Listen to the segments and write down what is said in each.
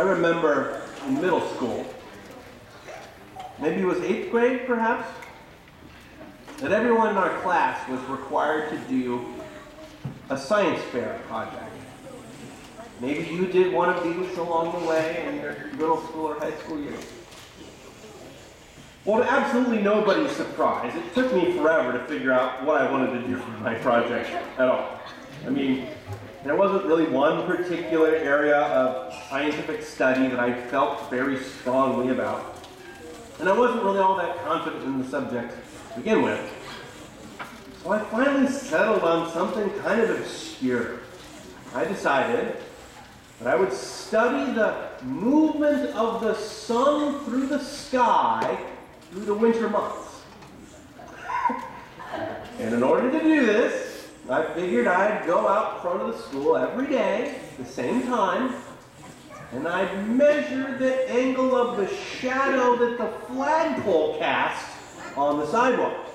I remember in middle school, maybe it was 8th grade perhaps, that everyone in our class was required to do a science fair project. Maybe you did one of these along the way in your middle school or high school years. Well, to absolutely nobody's surprise, it took me forever to figure out what I wanted to do for my project at all. I mean, there wasn't really one particular area of scientific study that I felt very strongly about. And I wasn't really all that confident in the subject to begin with. So I finally settled on something kind of obscure. I decided that I would study the movement of the sun through the sky through the winter months. And in order to do this, I figured I'd go out front of the school every day at the same time, and I'd measure the angle of the shadow that the flagpole cast on the sidewalk.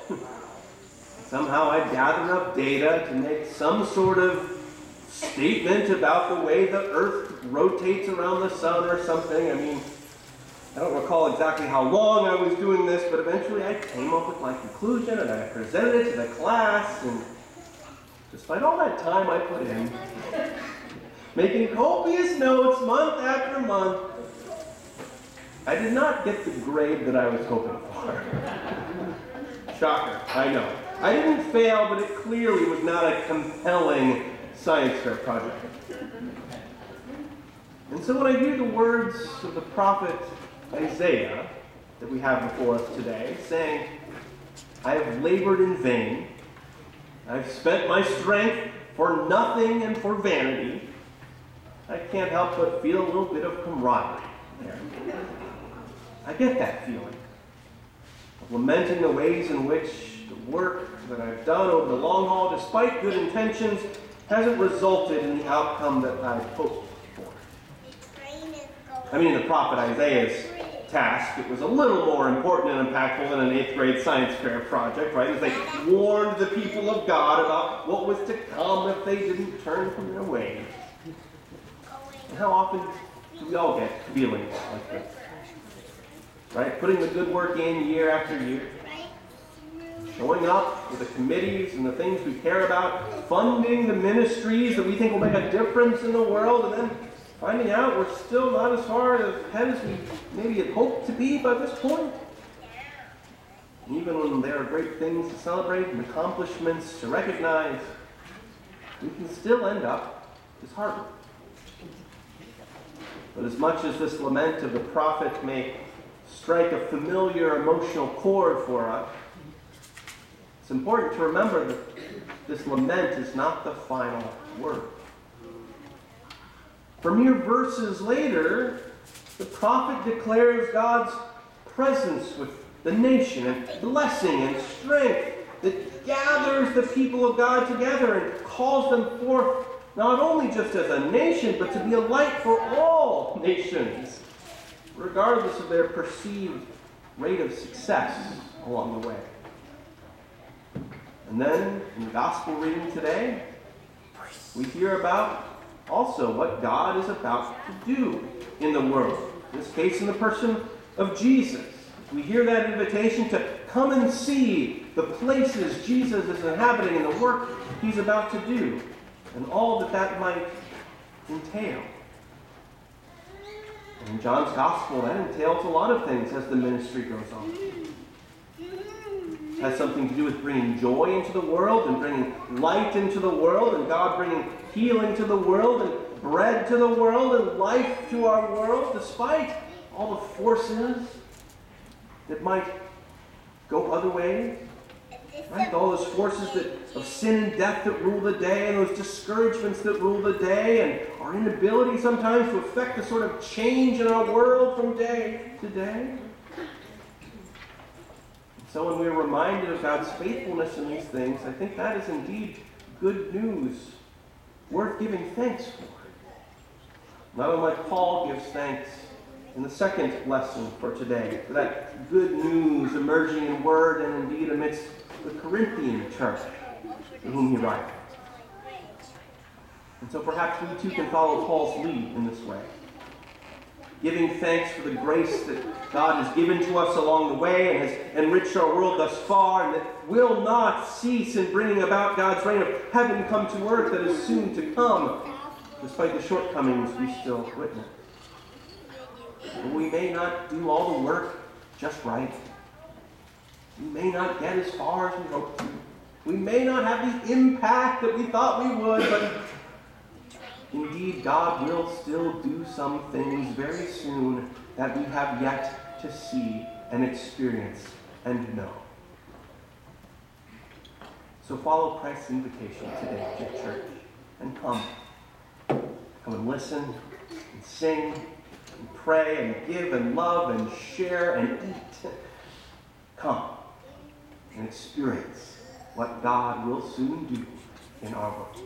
Somehow I'd gather enough data to make some sort of statement about the way the Earth rotates around the sun or something. I mean, I don't recall exactly how long I was doing this, but eventually I came up with my conclusion and I presented it to the class, and despite all that time I put in, making copious notes month after month, I did not get the grade that I was hoping for. Shocker, I know. I didn't fail, but it clearly was not a compelling science fair project. And so when I hear the words of the prophet Isaiah that we have before us today, saying, I have labored in vain, I've spent my strength for nothing and for vanity, I can't help but feel a little bit of camaraderie there. I get that feeling of lamenting the ways in which the work that I've done over the long haul, despite good intentions, hasn't resulted in the outcome that I hoped for. I mean, in the prophet Isaiah's task, it was a little more important and impactful than an 8th grade science fair project, right? As they warned the people of God about what was to come if they didn't turn from their ways. And how often do we all get feelings like this? Right? Putting the good work in year after year. Showing up with the committees and the things we care about, funding the ministries that we think will make a difference in the world, and then finding out we're still not as far ahead as we maybe had hoped to be by this point. And even when there are great things to celebrate and accomplishments to recognize, we can still end up disheartened. But as much as this lament of the prophet may strike a familiar emotional chord for us, it's important to remember that this lament is not the final word. For mere verses later, the prophet declares God's presence with the nation and blessing and strength that gathers the people of God together and calls them forth not only just as a nation, but to be a light for all nations, regardless of their perceived rate of success along the way. And then, in the gospel reading today, we hear about also what God is about to do in the world. In this case, in the person of Jesus. We hear that invitation to come and see the places Jesus is inhabiting and the work he's about to do, and all that that might entail. And in John's gospel, that entails a lot of things as the ministry goes on. It has something to do with bringing joy into the world and bringing light into the world, and God bringing healing to the world and bread to the world and life to our world, despite all the forces that might go other ways. Right? All those forces of sin and death that rule the day, and those discouragements that rule the day, and our inability sometimes to affect the sort of change in our world from day to day. So when we're reminded of God's faithfulness in these things, I think that is indeed good news, worth giving thanks for. Not unlike Paul gives thanks in the second lesson for today, for that good news emerging in word and indeed amidst the Corinthian church to whom he writes. And so perhaps we too can follow Paul's lead in this way. giving thanks for the grace that God has given to us along the way and has enriched our world thus far, and that will not cease in bringing about God's reign of heaven come to earth that is soon to come, despite the shortcomings we still witness. But we may not do all the work just right. We may not get as far as we hoped to. We may not have the impact that we thought we would, but indeed, God will still do some things very soon that we have yet to see and experience and know. So follow Christ's invitation today to church and come. Come and listen and sing and pray and give and love and share and eat. Come and experience what God will soon do in our world.